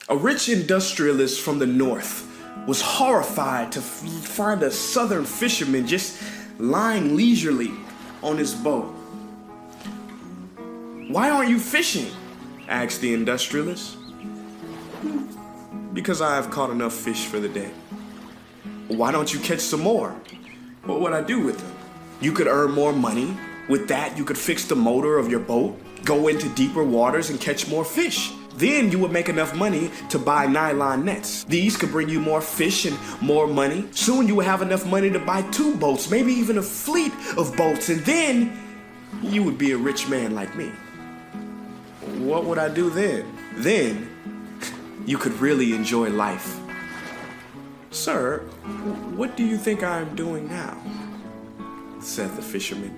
A rich industrialist from the north was horrified to find a southern fisherman just lying leisurely on his boat. "Why aren't you fishing?" asked the industrialist. "Because I have caught enough fish for the day." "Why don't you catch some more?" "What would I do with them?" "You could earn more money. With that, you could fix the motor of your boat, go into deeper waters and catch more fish. Then you would make enough money to buy nylon nets. These could bring you more fish and more money. Soon you would have enough money to buy 2 boats, maybe even a fleet of boats, and then you would be a rich man like me." "What would I do then?" "Then you could really enjoy life." "Sir, what do you think I am doing now?" said the fisherman.